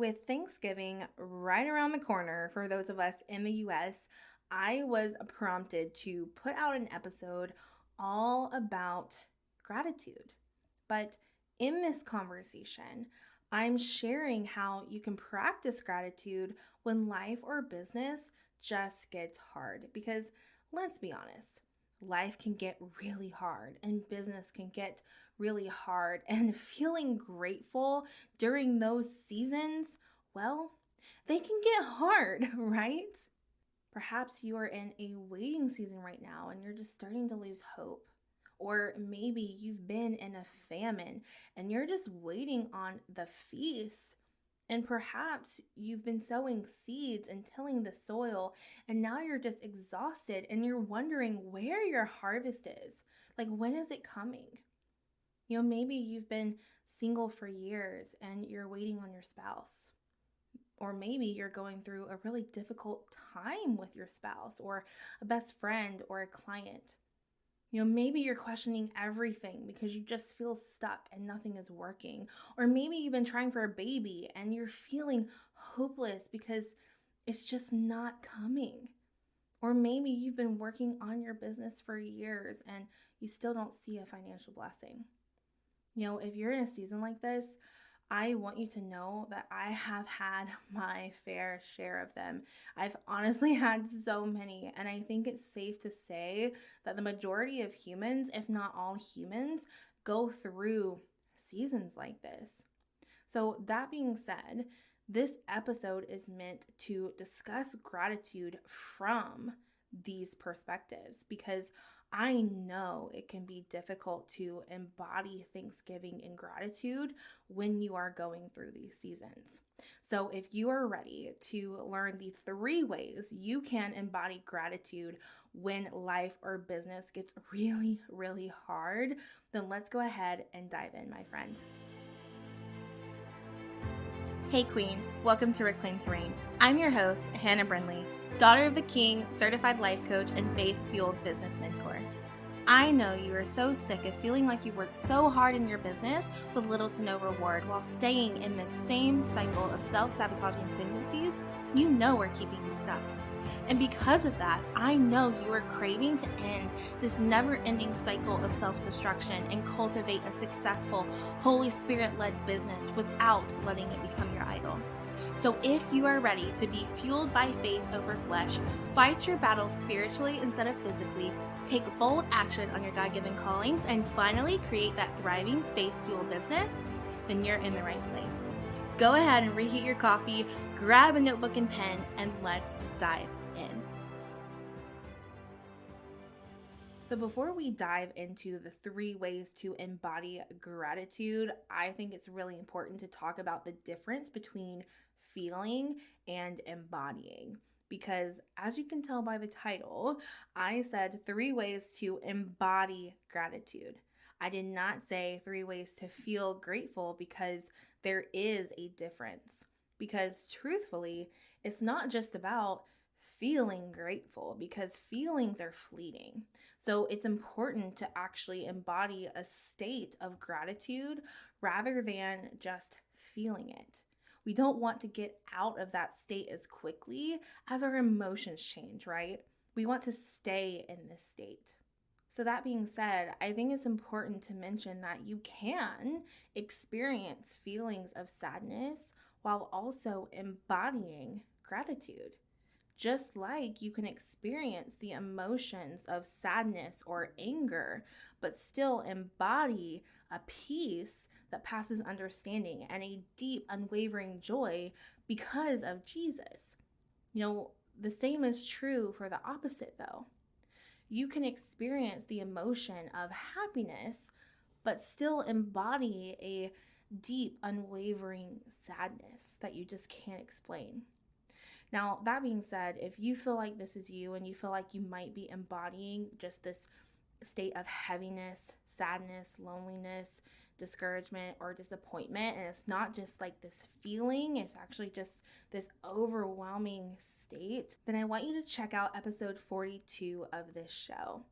With Thanksgiving right around the corner for those of us in the US, I was prompted to put out an episode all about gratitude. But in this conversation, I'm sharing how you can practice gratitude when life or business just gets hard. Because let's be honest, life can get really hard and business can get really hard. And feeling grateful during those seasons, well, they can get hard, right? Perhaps you are in a waiting season right now and you're just starting to lose hope. Or maybe you've been in a famine and you're just waiting on the feast. And perhaps you've been sowing seeds and tilling the soil, and now you're just exhausted and you're wondering where your harvest is. Like, when is it coming? Maybe you've been single for years and you're waiting on your spouse. Or maybe you're going through a really difficult time with your spouse or a best friend or a client. Maybe you're questioning everything because you just feel stuck and nothing is working. Or maybe you've been trying for a baby and you're feeling hopeless because it's just not coming. Or maybe you've been working on your business for years and you still don't see a financial blessing. If you're in a season like this, I want you to know that I have had my fair share of them. I've honestly had so many, and I think it's safe to say that the majority of humans, if not all humans, go through seasons like this. So that being said, this episode is meant to discuss gratitude from these perspectives because I know it can be difficult to embody Thanksgiving and gratitude when you are going through these seasons. So, if you are ready to learn the 3 ways you can embody gratitude when life or business gets really, really hard, then let's go ahead and dive in, my friend. Hey Queen, welcome to Reclaim to Reign. I'm your host, Hannah Brindley, daughter of the King, certified life coach, and faith-fueled business mentor. I know you are so sick of feeling like you work so hard in your business with little to no reward while staying in this same cycle of self-sabotaging tendencies you know are keeping you stuck. And because of that, I know you are craving to end this never-ending cycle of self-destruction and cultivate a successful, Holy Spirit-led business without letting it become your idol. So if you are ready to be fueled by faith over flesh, fight your battles spiritually instead of physically, take bold action on your God-given callings, and finally create that thriving faith-fueled business, then you're in the right place. Go ahead and reheat your coffee, grab a notebook and pen, and let's dive in. So before we dive into the 3 ways to embody gratitude, I think it's really important to talk about the difference between feeling and embodying. Because as you can tell by the title, I said 3 ways to embody gratitude. I did not say 3 ways to feel grateful because there is a difference. Because truthfully, it's not just about feeling grateful because feelings are fleeting. So it's important to actually embody a state of gratitude rather than just feeling it. We don't want to get out of that state as quickly as our emotions change, right? We want to stay in this state. So that being said, I think it's important to mention that you can experience feelings of sadness while also embodying gratitude. Just like you can experience the emotions of sadness or anger, but still embody a peace that passes understanding and a deep, unwavering joy because of Jesus. The same is true for the opposite, though. You can experience the emotion of happiness, but still embody a deep, unwavering sadness that you just can't explain. Now, that being said, if you feel like this is you and you feel like you might be embodying just this state of heaviness, sadness, loneliness, discouragement, or disappointment, and it's not just like this feeling, it's actually just this overwhelming state, then I want you to check out episode 42 of this show.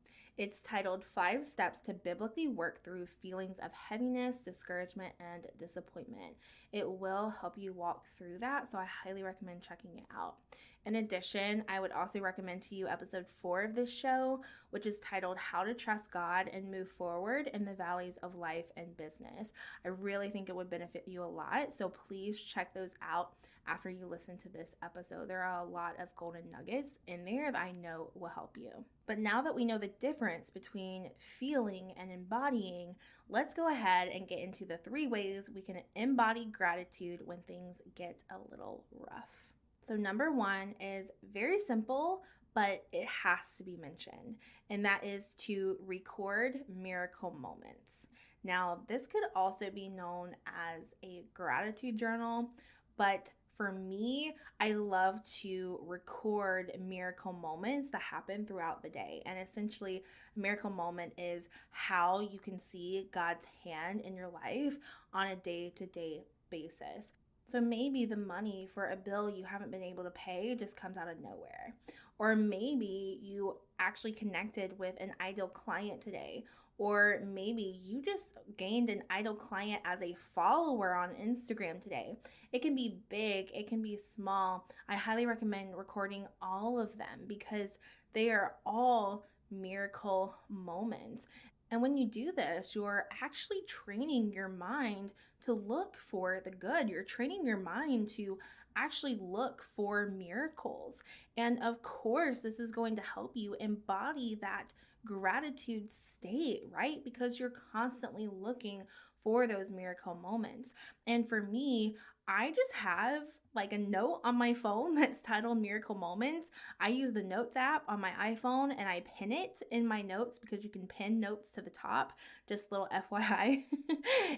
It's titled 5 Steps to Biblically Work Through Feelings of Heaviness, Discouragement, and Disappointment. It will help you walk through that, so I highly recommend checking it out. In addition, I would also recommend to you episode 4 of this show, which is titled How to Trust God and Move Forward in the Valleys of Life and Business. I really think it would benefit you a lot, so please check those out after you listen to this episode. There are a lot of golden nuggets in there that I know will help you. But now that we know the difference between feeling and embodying, let's go ahead and get into the 3 ways we can embody gratitude when things get a little rough. So number 1 is very simple, but it has to be mentioned, and that is to record miracle moments. Now, this could also be known as a gratitude journal, but for me, I love to record miracle moments that happen throughout the day. And essentially, a miracle moment is how you can see God's hand in your life on a day-to-day basis. So maybe the money for a bill you haven't been able to pay just comes out of nowhere. Or maybe you actually connected with an ideal client today. Or maybe you just gained an ideal client as a follower on Instagram today. It can be big, it can be small. I highly recommend recording all of them because they are all miracle moments. And when you do this, you're actually training your mind to look for the good. You're training your mind to actually look for miracles. And of course, this is going to help you embody that gratitude state, right? Because you're constantly looking for those miracle moments. And for me, I just have like a note on my phone that's titled Miracle Moments. I use the Notes app on my iPhone and I pin it in my notes because you can pin notes to the top, just little FYI.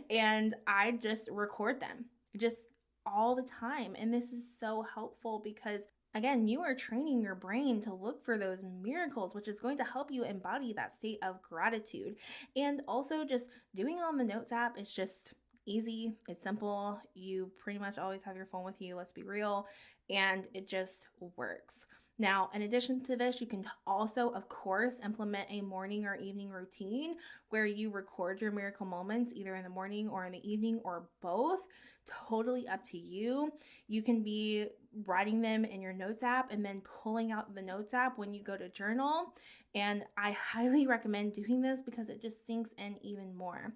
And I just record them just all the time. And this is so helpful because again, you are training your brain to look for those miracles, which is going to help you embody that state of gratitude. And also just doing it on the Notes app is just easy. It's simple. You pretty much always have your phone with you, let's be real, and it just works. Now, in addition to this, you can also, of course, implement a morning or evening routine where you record your miracle moments either in the morning or in the evening or both. Totally up to you. You can be writing them in your Notes app and then pulling out the Notes app when you go to journal. And I highly recommend doing this because it just sinks in even more.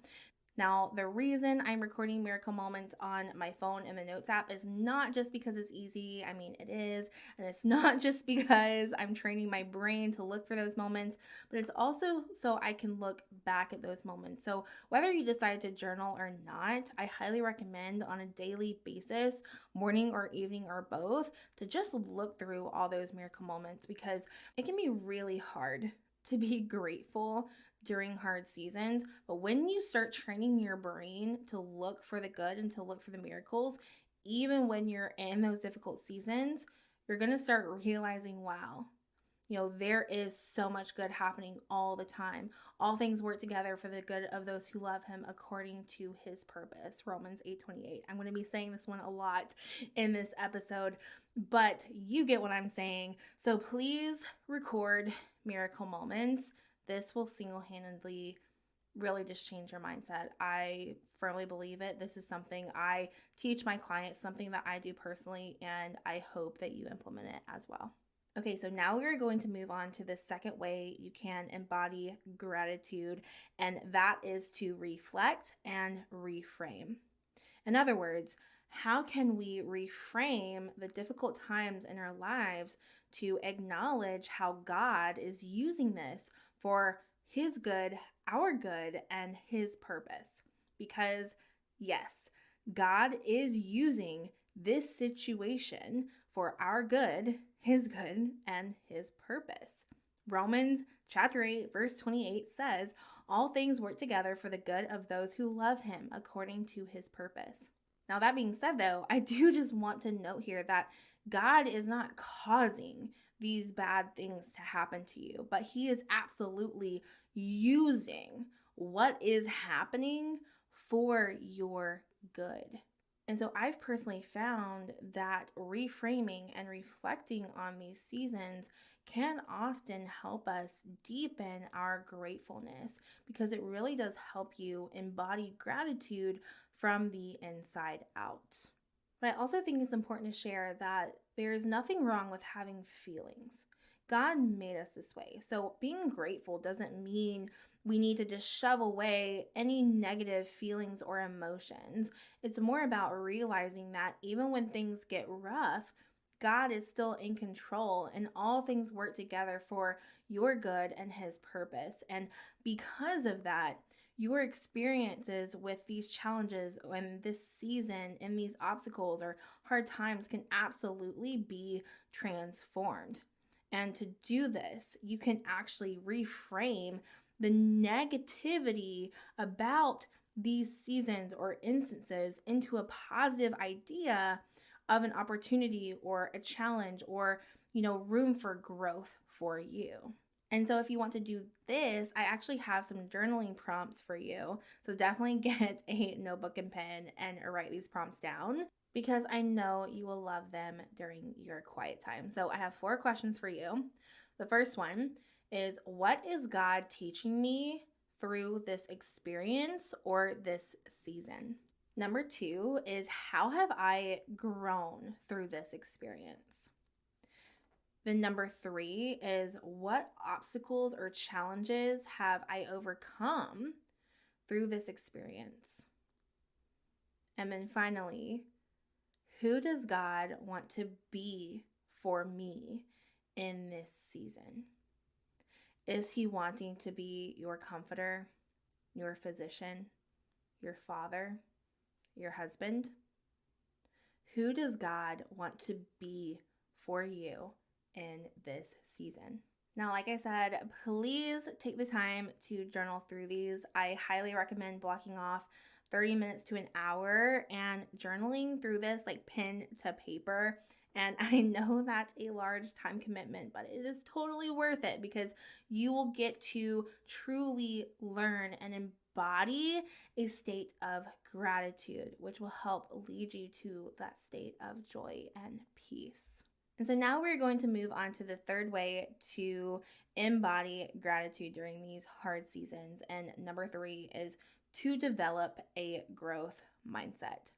Now, the reason I'm recording miracle moments on my phone in the Notes app is not just because it's easy. I mean, it is. And it's not just because I'm training my brain to look for those moments, but it's also so I can look back at those moments. So whether you decide to journal or not, I highly recommend on a daily basis, morning or evening or both, to just look through all those miracle moments because it can be really hard to be grateful during hard seasons. But when you start training your brain to look for the good and to look for the miracles, even when you're in those difficult seasons, you're going to start realizing, wow, there is so much good happening all the time. All things work together for the good of those who love him according to his purpose. Romans 8:28. I'm going to be saying this one a lot in this episode, but you get what I'm saying. So please record miracle moments. This will single-handedly really just change your mindset. I firmly believe it. This is something I teach my clients, something that I do personally, and I hope that you implement it as well. Okay, so now we're going to move on to the second way you can embody gratitude, and that is to reflect and reframe. In other words, how can we reframe the difficult times in our lives to acknowledge how God is using this for his good, our good, and his purpose? Because yes, God is using this situation for our good, his good, and his purpose. Romans chapter 8, verse 28 says, all things work together for the good of those who love him according to his purpose. Now, that being said, though, I do just want to note here that God is not causing these bad things to happen to you, but he is absolutely using what is happening for your good. And so I've personally found that reframing and reflecting on these seasons can often help us deepen our gratefulness because it really does help you embody gratitude from the inside out. But I also think it's important to share that there's nothing wrong with having feelings. God made us this way. So being grateful doesn't mean we need to just shove away any negative feelings or emotions. It's more about realizing that even when things get rough, God is still in control and all things work together for your good and His purpose. And because of that, your experiences with these challenges and this season and these obstacles or hard times can absolutely be transformed. And to do this, you can actually reframe the negativity about these seasons or instances into a positive idea of an opportunity or a challenge or, room for growth for you. And so if you want to do this, I actually have some journaling prompts for you. So definitely get a notebook and pen and write these prompts down because I know you will love them during your quiet time. So I have 4 questions for you. The first one is, what is God teaching me through this experience or this season? Number 2 is, how have I grown through this experience? Then number 3 is, what obstacles or challenges have I overcome through this experience? And then finally, who does God want to be for me in this season? Is He wanting to be your comforter, your physician, your father, your husband? Who does God want to be for you in this season? Now, like I said, please take the time to journal through these. I highly recommend blocking off 30 minutes to an hour and journaling through this like pen to paper. And I know that's a large time commitment, but it is totally worth it because you will get to truly learn and embody a state of gratitude, which will help lead you to that state of joy and peace. And so now we're going to move on to the third way to embody gratitude during these hard seasons. And number 3 is to develop a growth mindset.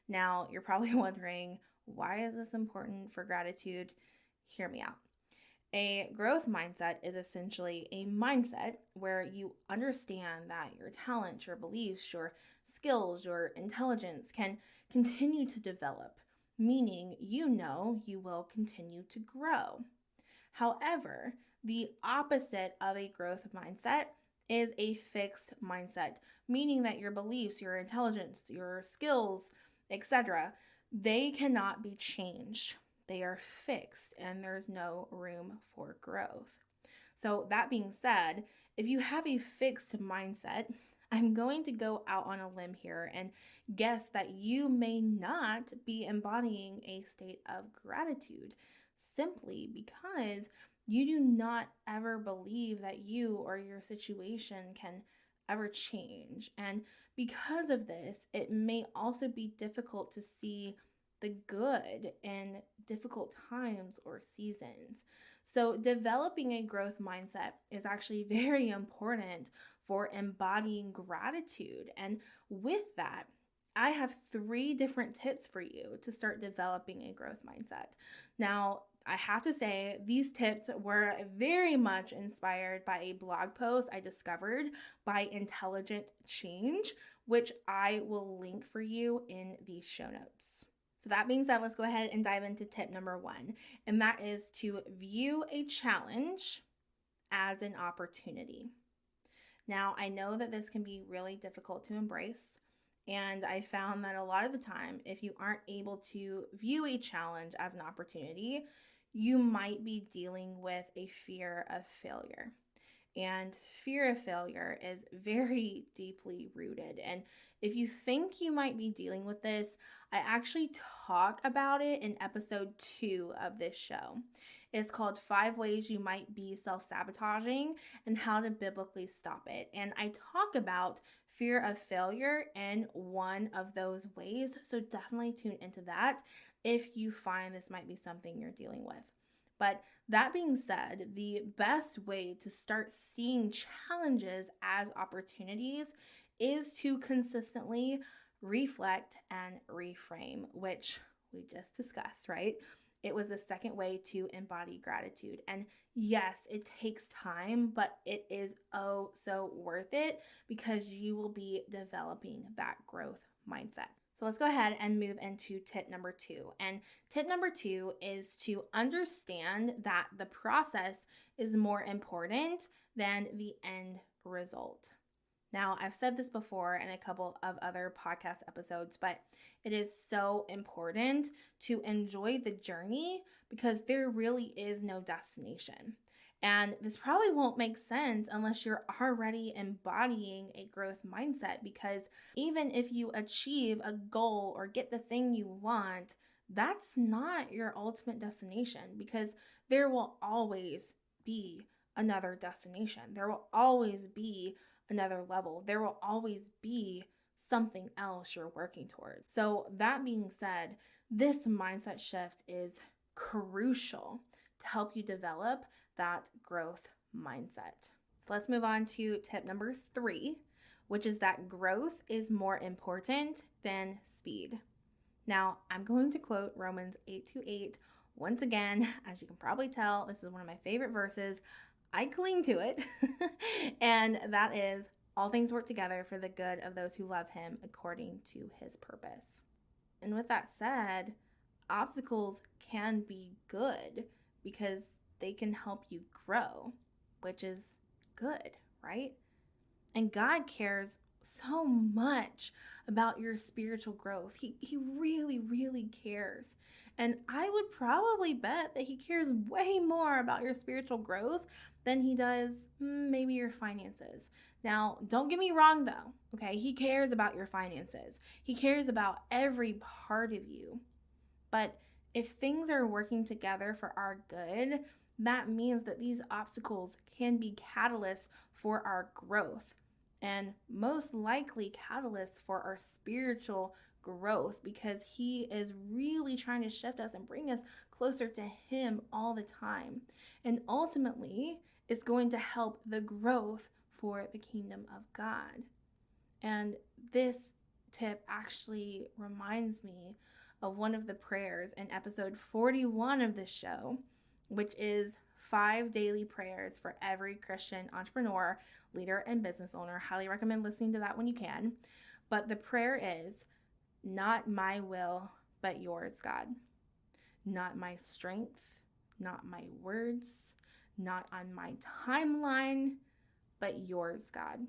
Now, you're probably wondering, why is this important for gratitude? Hear me out. A growth mindset is essentially a mindset where you understand that your talents, your beliefs, your skills, your intelligence can continue to develop, meaning you will continue to grow. However, the opposite of a growth mindset is a fixed mindset, meaning that your beliefs, your intelligence, your skills, etc., they cannot be changed. They are fixed and there's no room for growth. So that being said, if you have a fixed mindset, I'm going to go out on a limb here and guess that you may not be embodying a state of gratitude simply because you do not ever believe that you or your situation can ever change. And because of this, it may also be difficult to see the good in difficult times or seasons. So developing a growth mindset is actually very important for embodying gratitude. And with that, I have 3 different tips for you to start developing a growth mindset. Now, I have to say, these tips were very much inspired by a blog post I discovered by Intelligent Change, which I will link for you in the show notes. So that being said, let's go ahead and dive into tip number 1, and that is to view a challenge as an opportunity. Now, I know that this can be really difficult to embrace, and I found that a lot of the time, if you aren't able to view a challenge as an opportunity, you might be dealing with a fear of failure. And fear of failure is very deeply rooted. And if you think you might be dealing with this, I actually talk about it in episode 2 of this show. It's called 5 Ways You Might Be Self-Sabotaging and How to Biblically Stop It. And I talk about fear of failure in one of those ways. So definitely tune into that if you find this might be something you're dealing with. But that being said, the best way to start seeing challenges as opportunities is to consistently reflect and reframe, which we just discussed, right? It was the second way to embody gratitude. And yes, it takes time, but it is oh so worth it because you will be developing that growth mindset. So let's go ahead and move into tip number 2. And tip number 2 is to understand that the process is more important than the end result. Now, I've said this before in a couple of other podcast episodes, but it is so important to enjoy the journey because there really is no destination. And this probably won't make sense unless you're already embodying a growth mindset, because even if you achieve a goal or get the thing you want, that's not your ultimate destination, because there will always be another destination. There will always be another level. There will always be something else you're working towards. So that being said, this mindset shift is crucial to help you develop that growth mindset. So let's move on to tip number 3, which is that growth is more important than speed. Now, I'm going to quote Romans 8:8 once again. As you can probably tell, this is one of my favorite verses. I cling to it. And that is, all things work together for the good of those who love him according to his purpose. And with that said, obstacles can be good because they can help you grow, which is good, right? And God cares so much about your spiritual growth. He really, really cares. And I would probably bet that he cares way more about your spiritual growth than he does maybe your finances. Now, don't get me wrong though, okay? He cares about your finances. He cares about every part of you. But if things are working together for our good, that means that these obstacles can be catalysts for our growth, and most likely catalysts for our spiritual growth, because he is really trying to shift us and bring us closer to him all the time. And ultimately, it's going to help the growth for the kingdom of God. And this tip actually reminds me of one of the prayers in episode 41 of this show, which is 5 daily prayers for every Christian entrepreneur, leader, and business owner. Highly recommend listening to that when you can. But the prayer is, not my will, but yours, God. Not my strength, not my words, not on my timeline, but yours, God.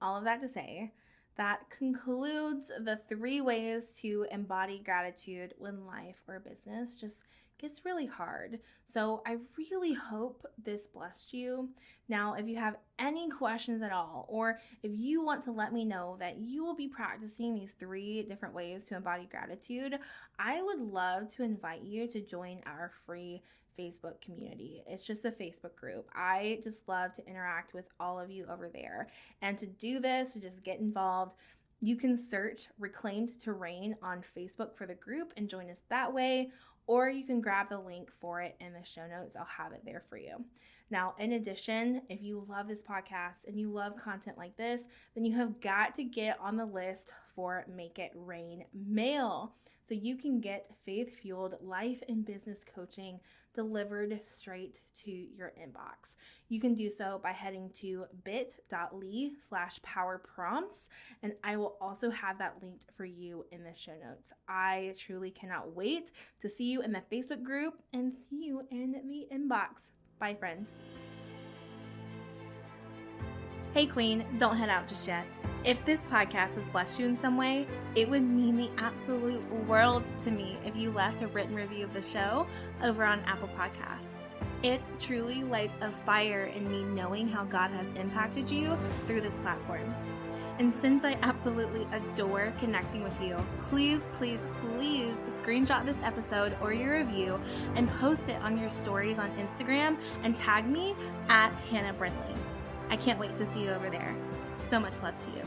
All of that to say, that concludes the 3 ways to embody gratitude when life or business just gets really hard. So I really hope this blessed you. Now, if you have any questions at all, or if you want to let me know that you will be practicing these 3 different ways to embody gratitude, I would love to invite you to join our free Facebook community. It's just a Facebook group. I just love to interact with all of you over there. And to do this, to just get involved, you can search Reclaimed to Reign on Facebook for the group and join us that way, or you can grab the link for it in the show notes. I'll have it there for you. Now, in addition, if you love this podcast and you love content like this, then you have got to get on the list for Make It Rain Mail, so you can get faith-fueled life and business coaching delivered straight to your inbox. You can do so by heading to bit.ly/powerprompts, and I will also have that linked for you in the show notes. I truly cannot wait to see you in the Facebook group and see you in the inbox. Bye, friend. Hey, Queen, don't head out just yet. If this podcast has blessed you in some way, it would mean the absolute world to me if you left a written review of the show over on Apple Podcasts. It truly lights a fire in me knowing how God has impacted you through this platform. And since I absolutely adore connecting with you, please, please, please screenshot this episode or your review and post it on your stories on Instagram and tag me at Hannah Brindley. I can't wait to see you over there. So much love to you.